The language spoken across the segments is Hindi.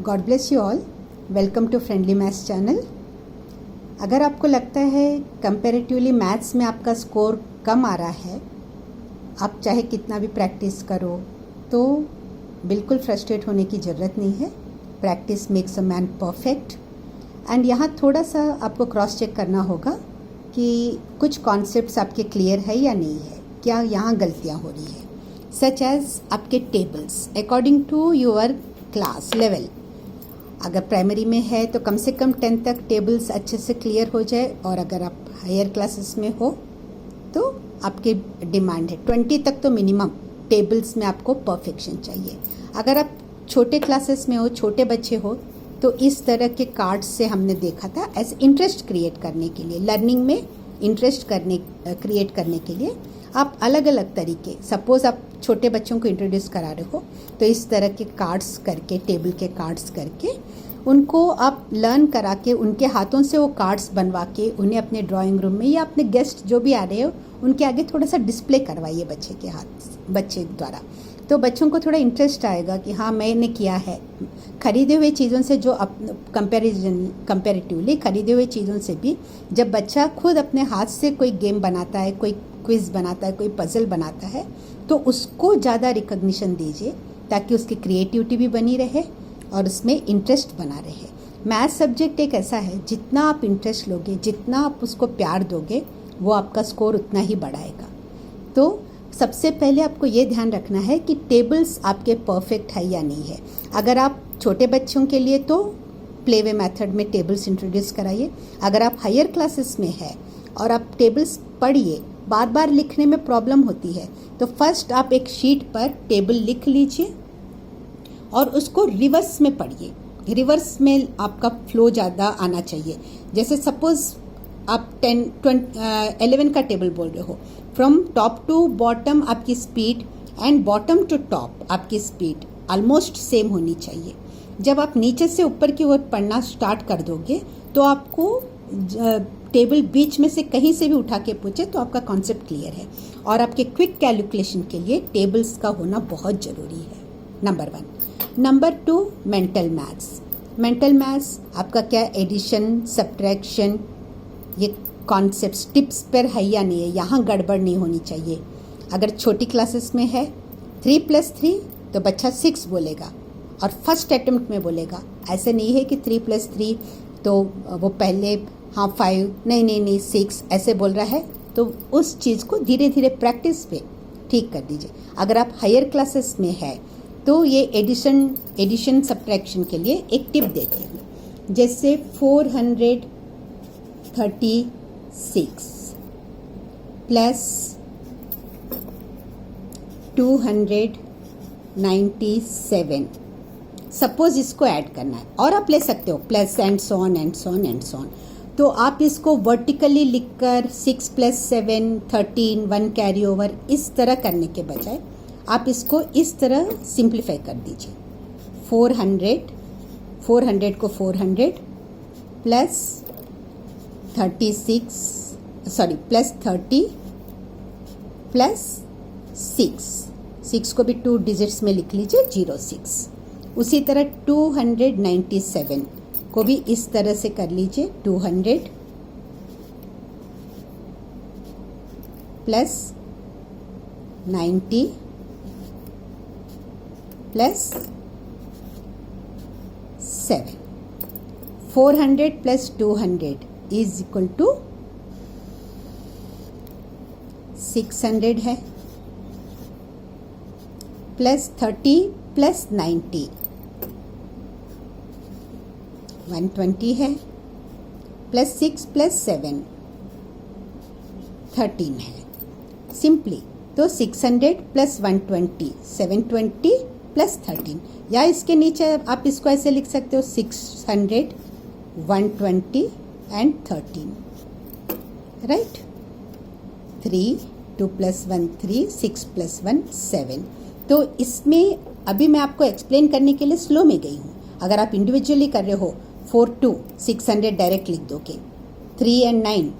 God bless you all. Welcome to friendly maths channel. अगर आपको लगता है कंपैरेटिवली मैथ्स में आपका स्कोर कम आ रहा है, आप चाहे कितना भी प्रैक्टिस करो, तो बिल्कुल फ्रस्ट्रेट होने की ज़रूरत नहीं है। Practice makes a man perfect. And यहाँ थोड़ा सा आपको क्रॉस चेक करना होगा कि कुछ कॉन्सेप्ट्स आपके क्लियर है या नहीं है, क्या यहाँ गलतियाँ हो रही है। सच एज आपके tables according to your class level. अगर प्राइमरी में है तो कम से कम 10 तक टेबल्स अच्छे से क्लियर हो जाए, और अगर आप हायर क्लासेस में हो तो आपकी डिमांड है 20 तक तो मिनिमम टेबल्स में आपको परफेक्शन चाहिए। अगर आप छोटे क्लासेस में हो, छोटे बच्चे हो, तो इस तरह के कार्ड्स से हमने देखा था एज इंटरेस्ट क्रिएट करने के लिए, लर्निंग में इंटरेस्ट क्रिएट करने के लिए आप अलग अलग तरीके, सपोज आप छोटे बच्चों को इंट्रोड्यूस करा रहे हो तो इस तरह के कार्ड्स करके, टेबल के कार्ड्स करके उनको आप लर्न करा के, उनके हाथों से वो कार्ड्स बनवा के उन्हें अपने ड्राइंग रूम में या अपने गेस्ट जो भी आ रहे हो उनके आगे थोड़ा सा डिस्प्ले करवाइए बच्चे द्वारा। तो बच्चों को थोड़ा इंटरेस्ट आएगा कि हाँ मैंने किया है। खरीदे हुए चीज़ों से जो कंपैरेटिवली खरीदे हुए चीज़ों से भी जब बच्चा खुद अपने हाथ से कोई गेम बनाता है, कोई क्विज बनाता है, कोई पजल बनाता है, तो उसको ज़्यादा रिकॉग्निशन दीजिए ताकि उसकी क्रिएटिविटी भी बनी रहे और उसमें इंटरेस्ट बना रहे। मैथ सब्जेक्ट एक ऐसा है, जितना आप इंटरेस्ट लोगे, जितना आप उसको प्यार दोगे, वो आपका स्कोर उतना ही बढ़ाएगा। तो सबसे पहले आपको ये ध्यान रखना है कि टेबल्स आपके परफेक्ट है या नहीं है। अगर आप छोटे बच्चों के लिए तो प्लेवे मेथड में टेबल्स इंट्रोड्यूस कराइए। अगर आप हायर क्लासेस में है और आप टेबल्स पढ़िए, बार बार लिखने में प्रॉब्लम होती है, तो फर्स्ट आप एक शीट पर टेबल लिख लीजिए और उसको रिवर्स में पढ़िए। रिवर्स में आपका फ्लो ज़्यादा आना चाहिए। जैसे सपोज आप 11 का टेबल बोल रहे हो, फ्रॉम टॉप टू बॉटम आपकी speed and bottom to top आपकी स्पीड ऑलमोस्ट सेम होनी चाहिए। जब आप नीचे से ऊपर की ओर पढ़ना स्टार्ट कर दोगे तो आपको टेबल बीच में से कहीं से भी उठा के पूछे तो आपका कॉन्सेप्ट क्लियर है। और आपके क्विक कैलकुलेशन के लिए टेबल्स का होना बहुत ज़रूरी है, number 1। Number 2, mental maths. Mental maths आपका क्या, एडिशन, सब्ट्रैक्शन, ये कॉन्सेप्ट्स टिप्स पर है या नहीं है, यहाँ गड़बड़ नहीं होनी चाहिए। अगर छोटी क्लासेस में है 3 + 3 तो बच्चा 6 बोलेगा और फर्स्ट अटेम्प्ट में बोलेगा। ऐसे नहीं है कि 3 + 3 तो वो पहले 5, नहीं 6 ऐसे बोल रहा है, तो उस चीज़ को धीरे धीरे प्रैक्टिस पे ठीक कर दीजिए। अगर आप हायर क्लासेस में है तो ये एडिशन सब्ट्रैक्शन के लिए एक टिप देती हूँ। जैसे 436 प्लस 297, सपोज इसको ऐड करना है, और आप ले सकते हो प्लस एंड सो ऑन। तो आप इसको वर्टिकली लिखकर 6 + 7 13 1 कैरी ओवर इस तरह करने के बजाय आप इसको इस तरह सिंप्लीफाई कर दीजिए। 400 को 400 प्लस 30 प्लस 6 को भी 2 डिजिट्स में लिख लीजिए, 06। उसी तरह 297 को भी इस तरह से कर लीजिए, 200 plus 90 plus 7। 400 plus 200 is equal to 600 है, प्लस 30 प्लस 90 120 है, प्लस 6 प्लस 7 13 है। सिंपली तो 600 प्लस 120 720 प्लस 13, या इसके नीचे आप इसको ऐसे लिख सकते हो 600 120 एंड 13, राइट। 3 2 + 1 3 6 + 1 7। तो इसमें अभी मैं आपको एक्सप्लेन करने के लिए स्लो में गई हूँ। अगर आप इंडिविजुअली कर रहे हो 4 2 600 डायरेक्ट लिख दोगे, 3 and 9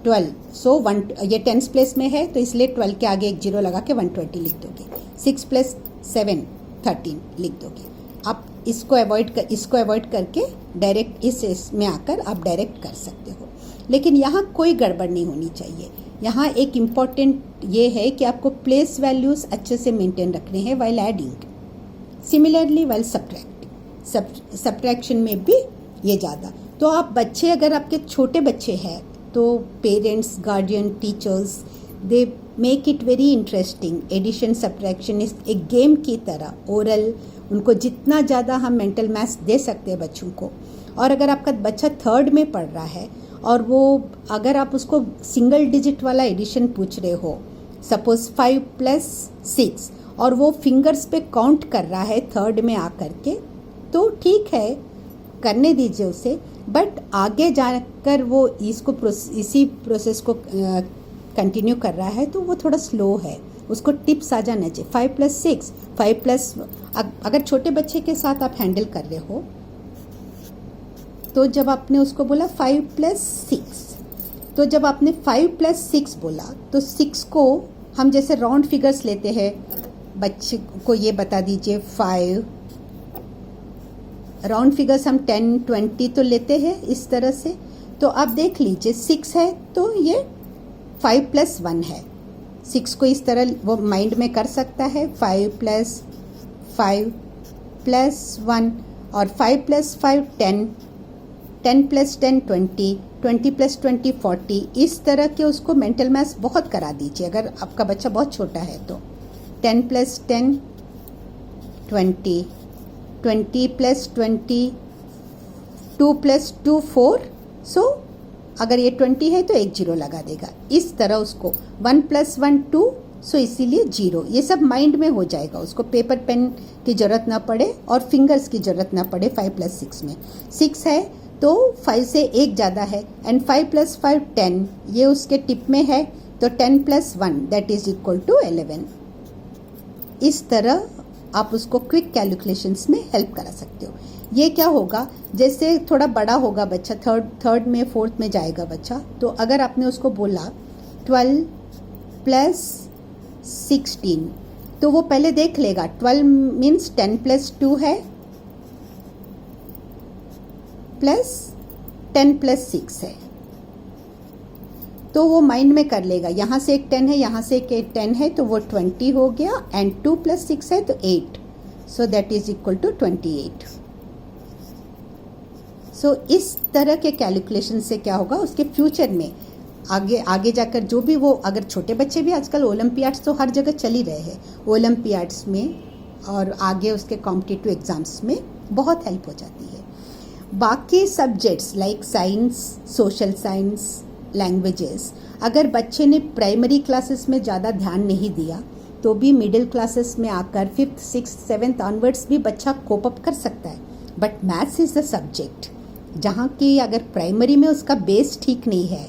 12, सो 1 ये 10th प्लेस में है तो इसलिए 12 के आगे एक 0 लगा के 120 लिख दोगे। 6 + 7 13 लिख दोगे। आप इसको अवॉइड करके डायरेक्ट इस में आकर आप डायरेक्ट कर सकते हो। लेकिन यहाँ कोई गड़बड़ नहीं होनी चाहिए। यहाँ एक इम्पॉर्टेंट ये है कि आपको प्लेस वैल्यूज़ अच्छे से मेंटेन रखने हैं while adding, similarly while subtraction में भी ये ज़्यादा। तो आप बच्चे, अगर आपके छोटे बच्चे हैं तो parents, guardian, teachers, they make it very interesting. Addition subtraction इस एक गेम की तरह, ओरल, उनको जितना ज़्यादा हम मेंटल मैथ्स दे सकते हैं बच्चों को। और अगर आपका बच्चा 3rd में पढ़ रहा है और वो, अगर आप उसको सिंगल डिजिट वाला एडिशन पूछ रहे हो, सपोज 5 + 6, और वो फिंगर्स पे काउंट कर रहा है 3rd में आकर के, तो ठीक है, करने दीजिए उसे। बट आगे जाकर वो इसी प्रोसेस को कंटिन्यू कर रहा है तो वो थोड़ा स्लो है, उसको टिप्स आ जाना चाहिए। 5 + 6, 5 प्लस, अगर छोटे बच्चे के साथ आप हैंडल कर रहे हो तो जब आपने उसको बोला 5 + 6, तो जब आपने 5 + 6 बोला तो 6 को हम जैसे राउंड फिगर्स लेते हैं, बच्चे को ये बता दीजिए 5, राउंड फिगर्स हम 10, 20 तो लेते हैं इस तरह से। तो आप देख लीजिए 6 है तो ये 5 + 1 है। 6 को इस तरह वो माइंड में कर सकता है, 5 + 5 + 1, और 5 + 5 10, 10 + 10 20, 20 + 20 40। इस तरह के उसको मेंटल मैथ्स बहुत करा दीजिए अगर आपका बच्चा बहुत छोटा है तो। 10 + 10 20, 20 + 20, 2 + 2 4, सो अगर ये 20 है तो एक 0 लगा देगा। इस तरह उसको 1 + 1 2, सो इसीलिए 0। ये सब माइंड में हो जाएगा, उसको पेपर पेन की ज़रूरत ना पड़े और फिंगर्स की ज़रूरत ना पड़े। 5 + 6 में 6 है तो 5 से एक ज़्यादा है, एंड 5 + 5 10, ये उसके टिप में है, तो 10 + 1 दैट इज इक्वल टू 11। इस तरह आप उसको क्विक कैलकुलेशंस में हेल्प करा सकते हो। ये क्या होगा, जैसे थोड़ा बड़ा होगा बच्चा, थर्ड में 4th में जाएगा बच्चा, तो अगर आपने उसको बोला 12 + 16, तो वो पहले देख लेगा 12 मीन्स 10 + 2 है प्लस 10 + 6 है, तो वो माइंड में कर लेगा। यहाँ से एक 10 है, यहाँ से एक 10 है, तो वो 20 हो गया, एंड 2 + 6 है तो 8, so that is equal to 28। So इस तरह के कैलकुलेशन से क्या होगा, उसके फ्यूचर में आगे जाकर जो भी वो, अगर छोटे बच्चे भी, आजकल ओलंपियाड्स तो हर जगह चल ही रहे हैं, ओलंपियाड्स में और आगे उसके कॉम्पिटिटिव एग्जाम्स में बहुत हेल्प हो जाती है। बाकी subjects like science, social science, languages, अगर बच्चे ने प्राइमरी क्लासेस में ज़्यादा ध्यान नहीं दिया तो भी मिडिल क्लासेस में आकर 5th, 6th, 7th ऑनवर्ड्स भी बच्चा कोप अप कर सकता है। But maths is the subject जहाँ की अगर प्राइमरी में उसका बेस ठीक नहीं है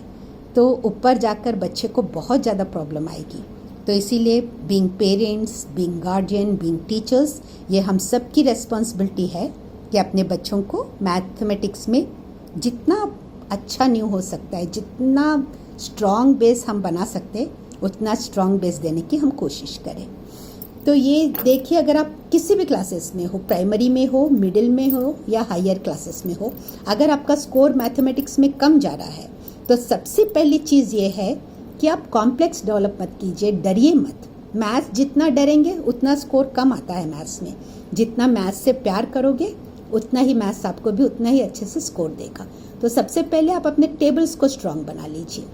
तो ऊपर जाकर बच्चे को बहुत ज़्यादा प्रॉब्लम आएगी। तो इसीलिए being parents, being guardian, being teachers, ये हम सब की रेस्पॉन्सिबिलिटी है कि अपने बच्चों को मैथमेटिक्स में जितना अच्छा न्यू हो सकता है, जितना स्ट्रॉन्ग बेस हम बना सकते उतना स्ट्रॉन्ग बेस देने की हम कोशिश करें। तो ये देखिए, अगर आप किसी भी क्लासेस में हो, प्राइमरी में हो, मिडिल में हो या हायर क्लासेस में हो, अगर आपका स्कोर मैथमेटिक्स में कम जा रहा है तो सबसे पहली चीज़ ये है कि आप कॉम्प्लेक्स डेवलप मत कीजिए, डरिए मत। मैथ्स जितना डरेंगे उतना स्कोर कम आता है मैथ्स में। जितना मैथ्स से प्यार करोगे उतना ही मैथ्स आपको भी उतना ही अच्छे से स्कोर देगा। तो सबसे पहले आप अपने टेबल्स को स्ट्रॉन्ग बना लीजिए।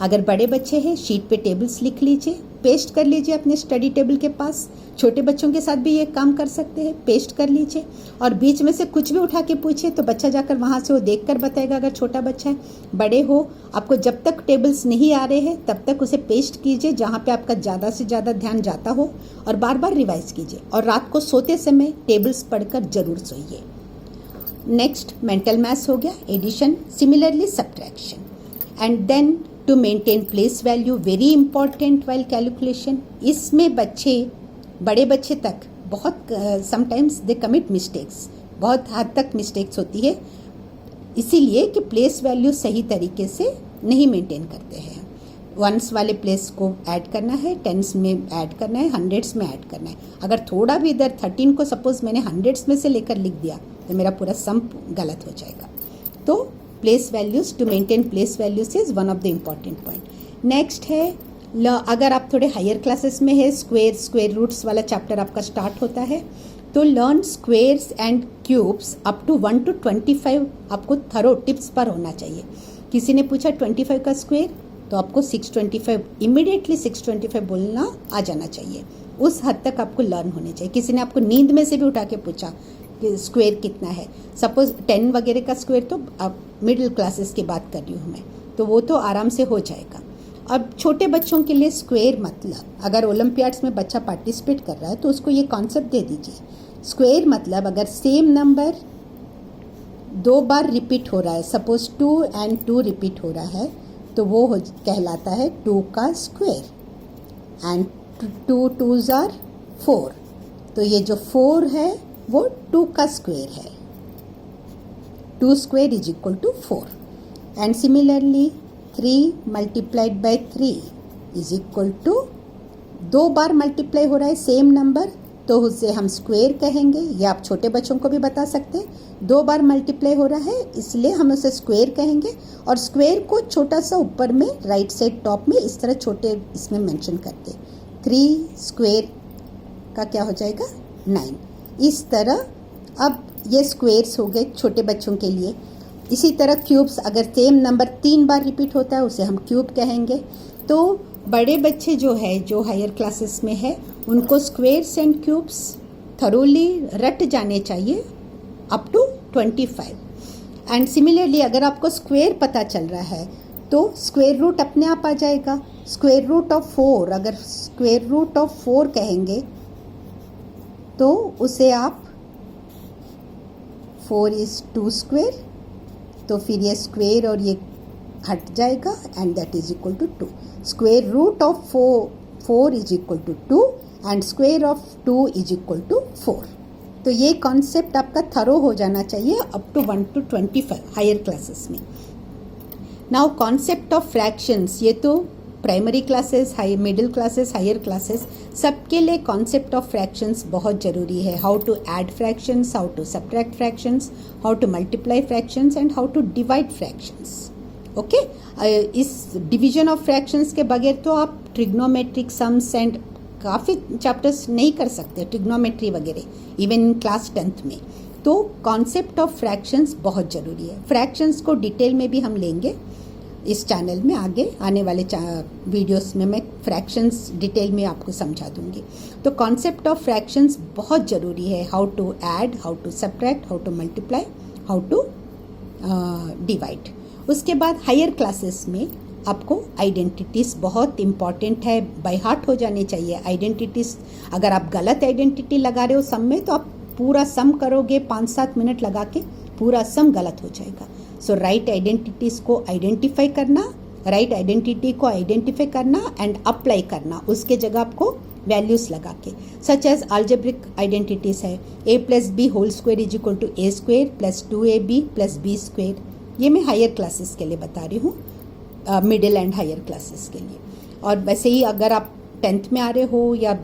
अगर बड़े बच्चे हैं, शीट पे टेबल्स लिख लीजिए, पेस्ट कर लीजिए अपने स्टडी टेबल के पास। छोटे बच्चों के साथ भी ये काम कर सकते हैं, पेस्ट कर लीजिए। और बीच में से कुछ भी उठा के पूछे तो बच्चा जाकर वहाँ से वो देख कर बताएगा, अगर छोटा बच्चा है। बड़े हो, आपको जब तक टेबल्स नहीं आ रहे हैं तब तक उसे पेस्ट कीजिए जहाँ पे आपका ज़्यादा से ज़्यादा ध्यान जाता हो, और बार बार रिवाइज कीजिए। और रात को सोते समय टेबल्स पढ़कर जरूर सोइए। नेक्स्ट मेंटल मैथ्स हो गया, addition, similarly subtraction, and then to maintain place value, very important while calculation. इसमें बच्चे, बड़े बच्चे तक बहुत समटाइम्स दे कमिट मिस्टेक्स, बहुत हद तक मिस्टेक्स होती है, इसीलिए कि प्लेस वैल्यू सही तरीके से नहीं मेंटेन करते हैं। वंस वाले प्लेस को ऐड करना है, टेंस में ऐड करना है, हंड्रेड्स में ऐड करना है। अगर थोड़ा भी इधर 13 को सपोज मैंने हंड्रेड्स में से लेकर लिख दिया तो मेरा पूरा सम गलत हो जाएगा। तो place values, to maintain place values is one of the important point. Next है अगर आप थोड़े हायर क्लासेस में है, स्क्वेयर रूट्स वाला चैप्टर आपका स्टार्ट होता है, तो learn squares and cubes up to 1 to 25 आपको थरो टिप्स पर होना चाहिए। किसी ने पूछा 25 का स्क्वेयर, तो आपको 625 इमीडिएटली 625 बोलना आ जाना चाहिए। उस हद तक आपको लर्न होने चाहिए। किसी ने आपको नींद में से भी उठा के पूछा कि स्क्वेयर कितना है, सपोज 10 वगैरह का स्क्वेयर, तो अब मिडिल क्लासेस की बात कर रही हूँ मैं, तो वो तो आराम से हो जाएगा। अब छोटे बच्चों के लिए स्क्वेयर मतलब, अगर ओलंपियाड्स में बच्चा पार्टिसिपेट कर रहा है तो उसको ये कॉन्सेप्ट दे दीजिए। स्क्वेयर मतलब अगर सेम नंबर 2 बार रिपीट हो रहा है, सपोज 2 and 2 रिपीट हो रहा है, तो वो कहलाता है 2 का स्क्वेयर। एंड 2 2s are 4, तो ये जो 4 है वो 2 का स्क्वेयर है। 2 square is equal to 4। And similarly 3 multiplied by 3 is equal to 2 bar multiply हो रहा है सेम नंबर, तो उसे हम स्क्वेयर कहेंगे। या आप छोटे बच्चों को भी बता सकते हैं 2 बार मल्टीप्लाई हो रहा है इसलिए हम उसे स्क्वेयर कहेंगे। और स्क्वेयर को छोटा सा ऊपर में राइट साइड टॉप में इस तरह छोटे इसमें मेंशन करते हैं। 3 स्क्वेयर का क्या हो जाएगा 9। इस तरह अब ये स्क्वेयर्स हो गए छोटे बच्चों के लिए। इसी तरह क्यूब्स, अगर सेम नंबर 3 बार रिपीट होता है उसे हम क्यूब कहेंगे। तो बड़े बच्चे जो है, जो हायर क्लासेस में है, उनको स्क्वेयर्स एंड क्यूब्स थरोली रट जाने चाहिए अप टू 25। एंड सिमिलरली अगर आपको स्क्वेयर पता चल रहा है तो स्क्वेयर रूट अपने आप आ जाएगा। स्क्वेयर रूट ऑफ 4, अगर स्क्वेयर रूट ऑफ 4 कहेंगे तो उसे आप 4 is 2 स्क्वेयर, तो फिर ये स्क्वेयर और ये हट जाएगा and that is equal to 2। Square root of 4 is equal to 2 and square of 2 is equal to 4। तो ये कॉन्सेप्ट आपका थरो हो जाना चाहिए up to 1 to 25 higher classes में। नाउ कॉन्सेप्ट ऑफ फ्रैक्शंस, ये तो primary classes, high middle classes, higher classes सबके लिए कॉन्सेप्ट ऑफ फ्रैक्शंस बहुत ज़रूरी है। How to add fractions, how to subtract fractions, how to multiply fractions and how to divide fractions. Okay, इस डिवीजन ऑफ फ्रैक्शंस के बगैर तो आप ट्रिग्नोमेट्रिक सम्स एंड काफ़ी चैप्टर्स नहीं कर सकते, ट्रिग्नोमेट्री वगैरह इवन इन क्लास 10th में। तो कॉन्सेप्ट ऑफ फ्रैक्शंस बहुत ज़रूरी है। फ्रैक्शंस को डिटेल में भी हम लेंगे इस चैनल में, आगे आने वाले वीडियोस में मैं फ्रैक्शंस डिटेल में आपको समझा दूंगी। तो कॉन्सेप्ट ऑफ फ्रैक्शंस बहुत ज़रूरी है। How to add, how to subtract, how to multiply, how to divide. उसके बाद हायर क्लासेस में आपको आइडेंटिटीज़ बहुत इम्पॉर्टेंट है, बाय हार्ट हो जाने चाहिए आइडेंटिटीज़। अगर आप गलत आइडेंटिटी लगा रहे हो सम में तो आप पूरा सम करोगे 5-7 मिनट लगा के, पूरा सम गलत हो जाएगा। सो राइट आइडेंटिटीज़ को आइडेंटिफाई करना, राइट आइडेंटिटी को आइडेंटिफाई करना एंड अप्लाई करना, उसके जगह आपको वैल्यूज़ लगा के। सच एज अलजेब्रिक आइडेंटिटीज़ है a+b whole square is equal to a square plus 2ab plus b square. ये मैं हायर क्लासेस के लिए बता रही हूँ, मिडिल एंड हायर क्लासेस के लिए। और वैसे ही अगर आप 10th में आ रहे हो या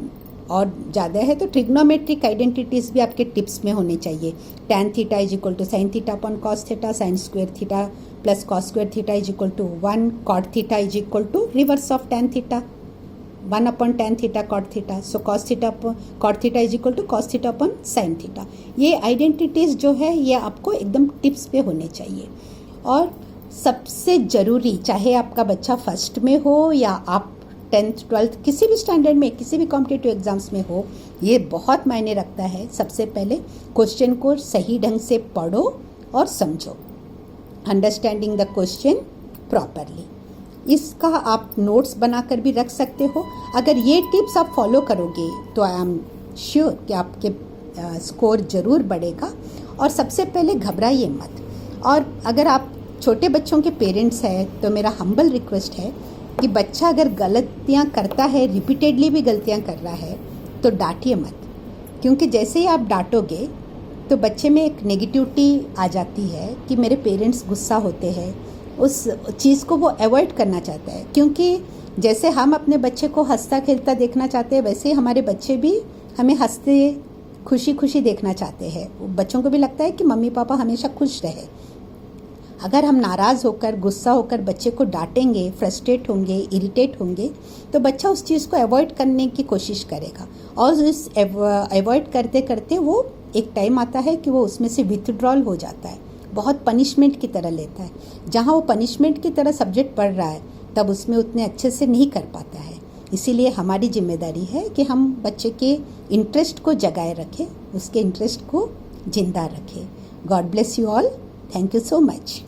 और ज़्यादा है तो ट्रिग्नोमेट्रिक आइडेंटिटीज़ भी आपके टिप्स में होने चाहिए। tan theta is equal to sine theta upon cos theta, sine square theta plus cos square theta is equal to 1, cot theta is equal to reverse of tan theta, 1 upon tan theta cot theta. So cos theta cot theta is equal to cos theta upon sine theta. ये आइडेंटिटीज़ जो है ये आपको एकदम टिप्स पे होने चाहिए। और सबसे ज़रूरी, चाहे आपका बच्चा फर्स्ट में हो या आप 10th 12th किसी भी स्टैंडर्ड में, किसी भी कॉम्पिटिटिव एग्जाम्स में हो, ये बहुत मायने रखता है। सबसे पहले क्वेश्चन को सही ढंग से पढ़ो और समझो, अंडरस्टैंडिंग द क्वेश्चन प्रॉपरली। इसका आप नोट्स बनाकर भी रख सकते हो। अगर ये टिप्स आप फॉलो करोगे तो आई एम श्योर कि आपके स्कोर ज़रूर बढ़ेगा। और सबसे पहले घबराइए मत। और अगर आप छोटे बच्चों के पेरेंट्स हैं तो मेरा हम्बल रिक्वेस्ट है कि बच्चा अगर गलतियां करता है, रिपीटेडली भी गलतियां कर रहा है, तो डांटिए मत। क्योंकि जैसे ही आप डांटोगे तो बच्चे में एक नेगेटिविटी आ जाती है कि मेरे पेरेंट्स गुस्सा होते हैं, उस चीज़ को वो अवॉइड करना चाहता है। क्योंकि जैसे हम अपने बच्चे को हंसता खेलता देखना चाहते हैं, वैसे ही हमारे बच्चे भी हमें हंसते खुशी खुशी देखना चाहते हैं। बच्चों को भी लगता है कि मम्मी पापा हमेशा खुश रहे। अगर हम नाराज़ होकर, गुस्सा होकर बच्चे को डांटेंगे, फ्रस्ट्रेट होंगे, इरिटेट होंगे, तो बच्चा उस चीज़ को अवॉइड करने की कोशिश करेगा और इस अवॉइड करते करते वो एक टाइम आता है कि वो उसमें से विथड्रॉल हो जाता है, बहुत पनिशमेंट की तरह लेता है। जहाँ वो पनिशमेंट की तरह सब्जेक्ट पढ़ रहा है तब उसमें उतने अच्छे से नहीं कर पाता है। इसीलिए हमारी जिम्मेदारी है कि हम बच्चे के इंटरेस्ट को जगाए रखें, उसके इंटरेस्ट को जिंदा रखें। God bless you all. Thank you so much.